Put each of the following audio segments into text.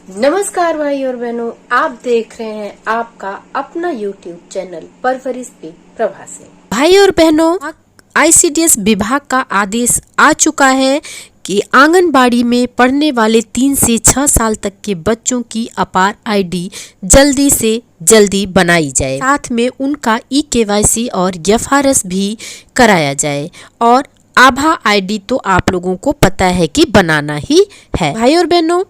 नमस्कार भाई और बहनों, आप देख रहे हैं आपका अपना YouTube चैनल परवरिश पे प्रभा से। भाई और बहनों, आईसीडीएस विभाग का आदेश आ चुका है कि आंगनबाड़ी में पढ़ने वाले 3 से 6 साल तक के बच्चों की अपार आईडी जल्दी से जल्दी बनाई जाए, साथ में उनका ई-केवाईसी और एफआरएस भी कराया जाए। और आभा आईडी तो आप लोगों को पता है कि बनाना ही है। भाई और बहनों,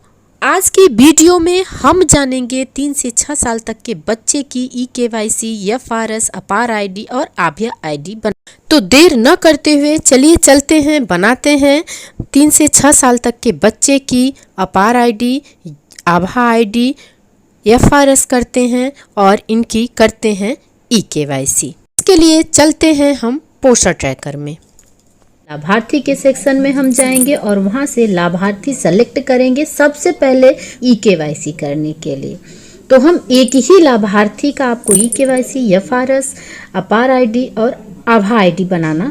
आज की वीडियो में हम जानेंगे 3 से 6 साल तक के बच्चे की ई-केवाईसी, एफआरएस, अपार आईडी और आभा आईडी तो देर न करते हुए चलिए चलते हैं, बनाते हैं 3 से 6 साल तक के बच्चे की अपार आईडी, आभा आईडी, एफआरएस करते हैं और इनकी करते हैं ई-केवाईसी। इसके लिए चलते हैं हम पोस्टर ट्रैकर में। लाभार्थी के सेक्शन में हम जाएंगे और वहां से लाभार्थी सेलेक्ट करेंगे सबसे पहले ई-केवाईसी करने के लिए। तो हम एक ही लाभार्थी का आपको ई-केवाईसी, एफआरएस, अपार आईडी और आभा आईडी बनाना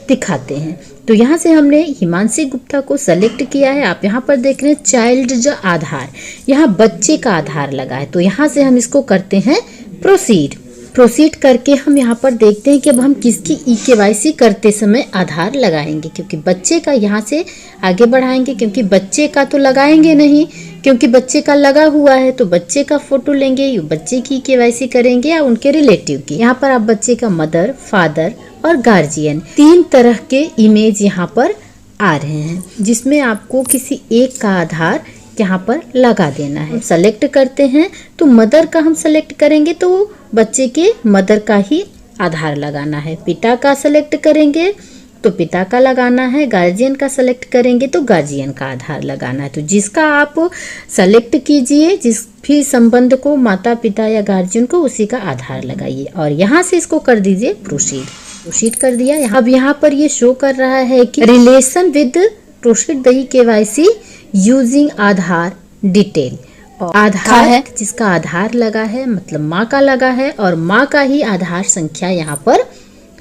दिखाते हैं। तो यहाँ से हमने हिमांशी गुप्ता को सेलेक्ट किया है। आप यहाँ पर देख रहे हैं चाइल्ड जो आधार, यहाँ बच्चे का आधार लगा है। तो यहाँ से हम इसको करते हैं प्रोसीड करके हम यहाँ पर देखते हैं कि अब हम किसकी ई-केवाईसी करते समय आधार लगाएंगे, क्योंकि बच्चे का यहाँ से आगे बढ़ाएंगे, क्योंकि बच्चे का तो लगाएंगे नहीं, क्योंकि बच्चे का लगा हुआ है। तो बच्चे का फोटो लेंगे, ये बच्चे की ई-केवाईसी करेंगे या उनके रिलेटिव की। यहाँ पर आप बच्चे का मदर, फादर और गार्जियन 3 तरह के इमेज यहाँ पर आ रहे हैं, जिसमें आपको किसी एक का आधार यहाँ पर लगा देना है। सेलेक्ट करते हैं तो मदर का हम सेलेक्ट करेंगे तो बच्चे के मदर का ही आधार लगाना है। पिता का सेलेक्ट करेंगे तो पिता का लगाना है। गार्जियन का सेलेक्ट करेंगे तो गार्जियन का आधार लगाना है। तो जिसका आप सेलेक्ट कीजिए, जिस भी संबंध को, माता पिता या गार्जियन को, उसी का आधार लगाइए और यहाँ से इसको कर दीजिए प्रोसीड कर दिया। अब यहाँ पर ये शो कर रहा है कि relation with proceed the e-KYC using Aadhaar detail. और आधार है जिसका आधार लगा है, मतलब माँ का लगा है, और माँ का ही आधार संख्या यहाँ पर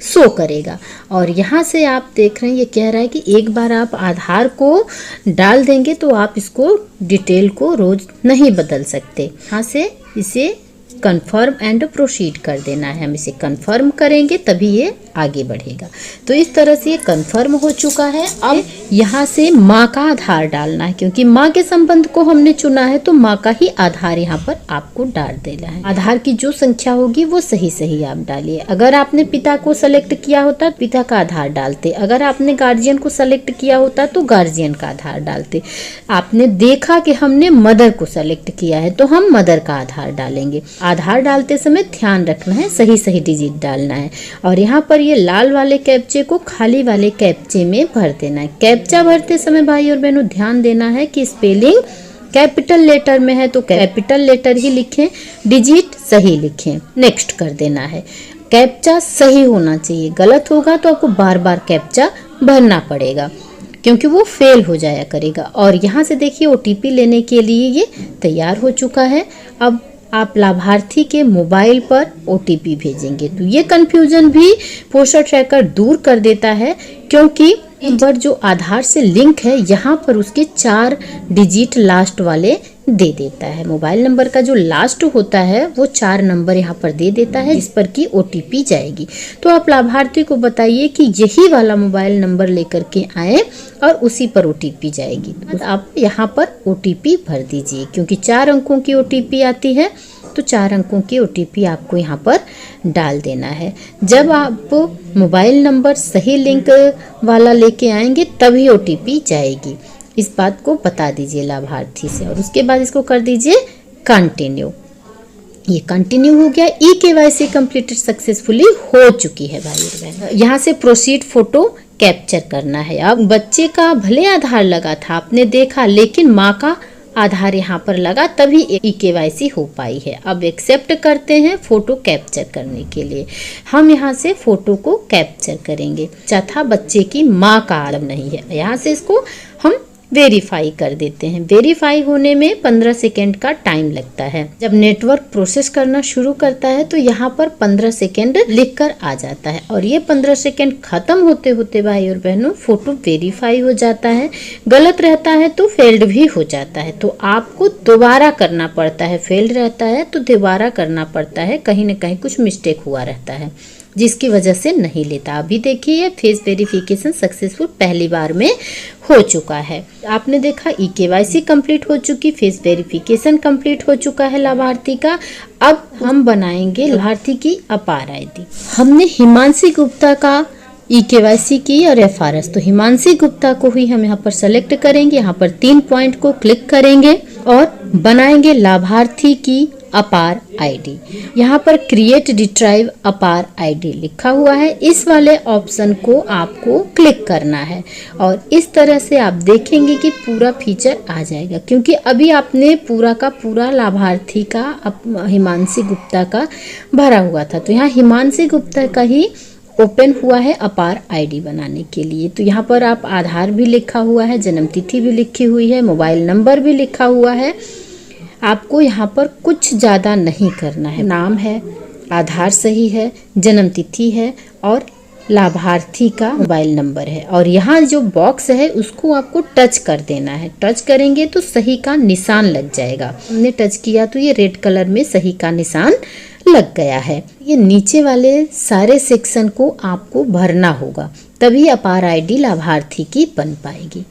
शो करेगा। और यहाँ से आप देख रहे हैं ये कह रहा है कि एक बार आप आधार को डाल देंगे तो आप इसको डिटेल को रोज नहीं बदल सकते। यहाँ से इसे कंफर्म एंड प्रोसीड कर देना है। हम इसे कंफर्म करेंगे तभी ये आगे बढ़ेगा। तो इस तरह से ये कंफर्म हो चुका है। अब यहाँ से माँ का आधार डालना है, क्योंकि माँ के संबंध को हमने चुना है तो माँ का ही आधार यहाँ पर आपको डाल देना है। आधार की जो संख्या होगी वो सही आप डालिए। अगर आपने पिता को सेलेक्ट किया होता पिता का आधार डालते, अगर आपने गार्जियन को सेलेक्ट किया होता तो गार्जियन का आधार डालते। आपने देखा कि हमने मदर को सेलेक्ट किया है तो हम मदर का आधार डालेंगे। आधार डालते समय ध्यान रखना है, सही डिजिट डालना है। और यहाँ पर ये लाल वाले कैप्चे को खाली वाले कैप्चे में भर देना है। कैप्चा भरते समय भाई और बहनों ध्यान देना है कि स्पेलिंग कैपिटल लेटर में है तो कैपिटल लेटर ही लिखें, डिजिट सही लिखें, नेक्स्ट कर देना है। कैप्चा सही होना चाहिए, गलत होगा तो आपको बार कैप्चा भरना पड़ेगा, क्योंकि वो फेल हो जाया करेगा। और यहाँ से देखिए ओटीपी लेने के लिए ये तैयार हो चुका है। अब आप लाभार्थी के मोबाइल पर ओटीपी भेजेंगे तो ये कंफ्यूजन भी पोस्टर ट्रैकर दूर कर देता है, क्योंकि नंबर जो आधार से लिंक है यहाँ पर उसके 4 डिजिट लास्ट वाले दे देता है। मोबाइल नंबर का जो लास्ट होता है वो 4 नंबर यहाँ पर दे देता है, जिस पर की ओटीपी जाएगी। तो आप लाभार्थी को बताइए कि यही वाला मोबाइल नंबर लेकर के आए और उसी पर ओटीपी जाएगी। तो आप यहाँ पर ओटीपी भर दीजिए, क्योंकि 4 अंकों की ओटीपी आती है तो 4 अंकों की ओटीपी आपको यहाँ पर डाल देना है। जब आप मोबाइल नंबर सही लिंक वाला लेके आएंगे तभी ओटीपी जाएगी। इस बात को बता दीजिए लाभार्थी से और उसके बाद इसको कर दीजिए कंटिन्यू। ये कंटिन्यू हो गया। ई-केवाईसी कंप्लीटेड सक्सेसफुली हो चुकी है भाई और बहन। यहाँ से प्रोसीड फोटो कैप्चर करना है। अब बच्चे का भले आधार लगा था, आपने देखा, लेकिन माँ का आधार यहाँ पर लगा तभी ई-केवाईसी हो पाई है। अब एक्सेप्ट करते हैं फोटो कैप्चर करने के लिए। हम यहाँ से फोटो को कैप्चर करेंगे। चौथा, बच्चे की माँ का आलम नहीं है, यहाँ से इसको हम वेरीफाई कर देते हैं। वेरीफाई होने में 15 सेकेंड का टाइम लगता है। जब नेटवर्क प्रोसेस करना शुरू करता है तो यहाँ पर 15 सेकेंड लिखकर आ जाता है और ये 15 सेकेंड खत्म होते होते भाई और बहनों फोटो वेरीफाई हो जाता है। गलत रहता है तो फेल्ड भी हो जाता है, तो आपको दोबारा करना पड़ता है। फेल्ड रहता है तो दोबारा करना पड़ता है, कहीं ना कहीं कुछ मिस्टेक हुआ रहता है जिसकी वजह से नहीं लेता। अभी देखिए फेस वेरिफिकेशन सक्सेसफुल पहली बार में हो चुका है। आपने देखा EKYC कंप्लीट हो चुकी, फेस वेरिफिकेशन कंप्लीट हो चुका है लाभार्थी का। अब हम बनाएंगे लाभार्थी की अपार ID। हमने हिमांशी गुप्ता का EKYC की और FRS, तो हिमांशी गुप्ता को ही हम यहाँ पर सेलेक्ट करेंगे। यहाँ पर 3 पॉइंट को क्लिक करेंगे और बनाएंगे लाभार्थी की अपार ID। यहाँ पर क्रिएट रिट्राइव अपार ID लिखा हुआ है, इस वाले ऑप्शन को आपको क्लिक करना है और इस तरह से आप देखेंगे कि पूरा फीचर आ जाएगा। क्योंकि अभी आपने पूरा का पूरा लाभार्थी का हिमांशी गुप्ता का भरा हुआ था, तो यहाँ हिमांशी गुप्ता का ही ओपन हुआ है अपार ID बनाने के लिए। तो यहाँ पर आप आधार भी लिखा हुआ है, जन्म तिथि भी लिखी हुई है, मोबाइल नंबर भी लिखा हुआ है। आपको यहाँ पर कुछ ज़्यादा नहीं करना है। नाम है, आधार सही है, जन्म तिथि है और लाभार्थी का मोबाइल नंबर है और यहाँ जो बॉक्स है उसको आपको टच कर देना है। टच करेंगे तो सही का निशान लग जाएगा। हमने टच किया तो ये रेड कलर में सही का निशान लग गया है। ये नीचे वाले सारे सेक्शन को आपको भरना होगा, तभी अपार ID लाभार्थी की बन पाएगी।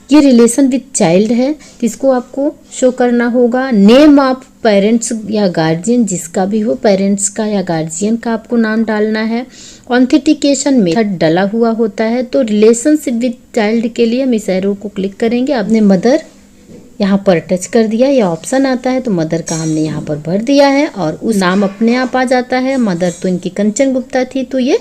ये रिलेशन विद चाइल्ड है, किसको आपको शो करना होगा। नेम ऑफ पेरेंट्स या गार्जियन, जिसका भी हो, पेरेंट्स का या गार्जियन का आपको नाम डालना है। ऑथेंटिकेशन मेथड डला हुआ होता है, तो रिलेशनशिप विद चाइल्ड के लिए हम इस एरो को क्लिक करेंगे। आपने मदर यहाँ पर टच कर दिया, यह ऑप्शन आता है, तो मदर का हमने यहाँ पर भर दिया है और उस नाम अपने आप आ जाता है। मदर तो इनकी कंचन गुप्ता थी, तो ये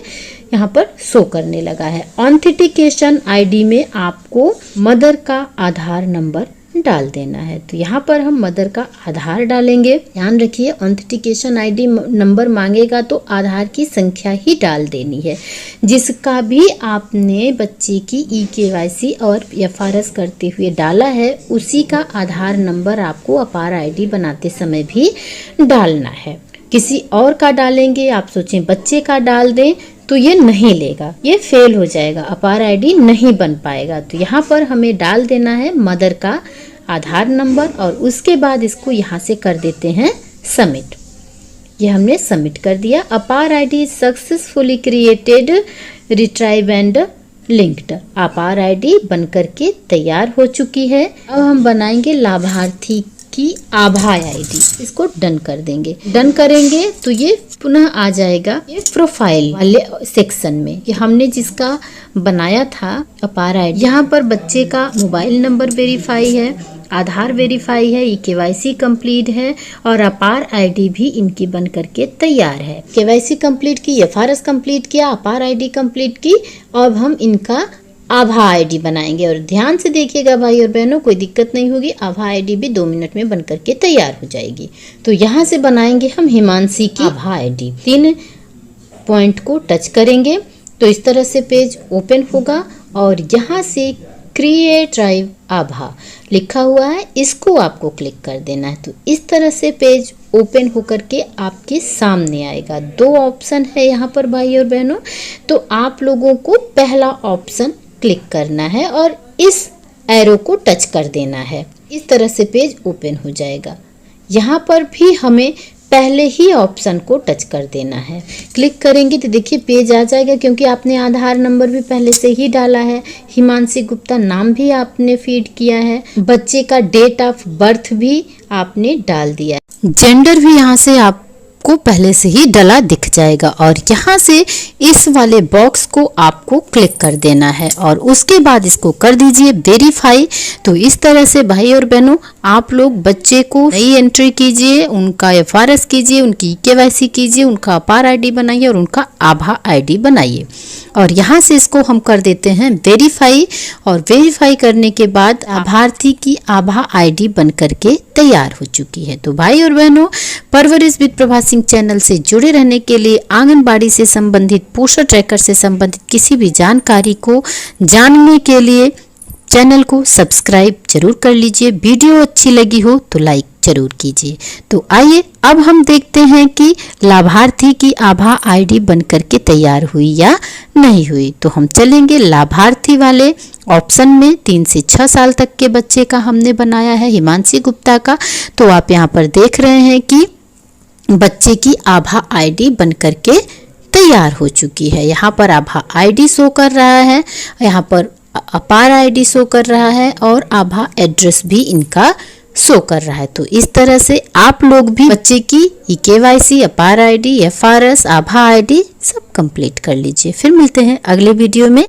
यहाँ पर शो करने लगा है। ऑथेंटिकेशन ID में आपको मदर का आधार नंबर डाल देना है, तो यहाँ पर हम मदर का आधार डालेंगे। ध्यान रखिए ऑथेंटिकेशन ID नंबर मांगेगा तो आधार की संख्या ही डाल देनी है। जिसका भी आपने बच्चे की EKYC और FRS करते हुए डाला है उसी का आधार नंबर आपको अपार ID बनाते समय भी डालना है। किसी और का डालेंगे, आप सोचें बच्चे का डाल दें तो ये नहीं लेगा, ये फेल हो जाएगा, अपार ID नहीं बन पाएगा। तो यहाँ पर हमें डाल देना है मदर का आधार नंबर और उसके बाद इसको यहाँ से कर देते हैं सबमिट। ये हमने सबमिट कर दिया। अपार ID successfully created, retrieve and linked. अपार ID बन करके तैयार हो चुकी है। अब हम बनाएंगे लाभार्थी की आभा ID, इसको डन कर देंगे। डन करेंगे तो ये पुनः आ जाएगा ये प्रोफाइल वाले सेक्शन में कि हमने जिसका बनाया था अपार ID। यहाँ पर बच्चे का मोबाइल नंबर वेरीफाई है, आधार वेरीफाई है, EKYC कंप्लीट है और अपार ID भी इनकी बन करके तैयार है। KYC कंप्लीट की, FRS कंप्लीट किया, अपार ID कंप्लीट की। अब हम इनका आभा ID बनाएंगे और ध्यान से देखिएगा भाई और बहनों, कोई दिक्कत नहीं होगी। आभा ID भी 2 मिनट में बन करके तैयार हो जाएगी। तो यहाँ से बनाएंगे हम हिमांशी की आभा ID। 3 पॉइंट को टच करेंगे तो इस तरह से पेज ओपन होगा और यहाँ से क्रिएट ड्राइव आभा लिखा हुआ है, इसको आपको क्लिक कर देना है। तो इस तरह से पेज ओपन होकर के आपके सामने आएगा। 2 ऑप्शन है यहाँ पर भाई और बहनों, तो आप लोगों को पहला ऑप्शन क्लिक करना है और इस एरो को टच कर देना है। इस तरह से पेज ओपन हो जाएगा। यहाँ पर भी हमें पहले ही ऑप्शन को टच कर देना है। क्लिक करेंगे तो देखिए पेज आ जाएगा, क्योंकि आपने आधार नंबर भी पहले से ही डाला है, हिमांशी गुप्ता नाम भी आपने फीड किया है, बच्चे का डेट ऑफ बर्थ भी आपने डाल दिया है, जेंडर भी यहाँ से आपको पहले से ही डला दिख जाएगा और यहाँ से इस वाले बॉक्स को आपको क्लिक कर देना है और उसके बाद इसको कर दीजिए वेरीफाई। तो इस तरह से भाई और बहनों आप लोग बच्चे को नई एंट्री कीजिए, उनका FRS कीजिए, उनकी KYC कीजिए, उनका अपार ID बनाइए और उनका आभा ID बनाइए। और यहाँ से इसको हम कर देते हैं वेरीफाई और वेरीफाई करने के बाद लाभार्थी की आभा ID बन करके तैयार हो चुकी है। तो भाई और बहनों, परवरिश विद प्रभा सिंह चैनल से जुड़े रहने के लिए आंगनबाड़ी से संबंधित, पोषण ट्रैकर से संबंधित किसी भी जानकारी को जानने के लिए चैनल को सब्सक्राइब जरूर कर लीजिए। वीडियो अच्छी लगी हो तो लाइक जरूर कीजिए। तो आइए अब हम देखते हैं कि लाभार्थी की आभा आईडी बनकर के तैयार हुई या नहीं हुई। तो हम चलेंगे लाभार्थी वाले ऑप्शन में। 3 से 6 साल तक के बच्चे का हमने बनाया है, हिमांशी गुप्ता का। तो आप यहाँ पर देख रहे हैं कि बच्चे की आभा आईडी बनकर के तैयार हो चुकी है। यहाँ पर आभा आईडी शो कर रहा है, यहाँ पर अपार आईडी शो कर रहा है और आभा एड्रेस भी इनका शो कर रहा है। तो इस तरह से आप लोग भी बच्चे की EKYC, अपार आईडी, FRS, आभा आईडी सब कंप्लीट कर लीजिए। फिर मिलते हैं अगले वीडियो में।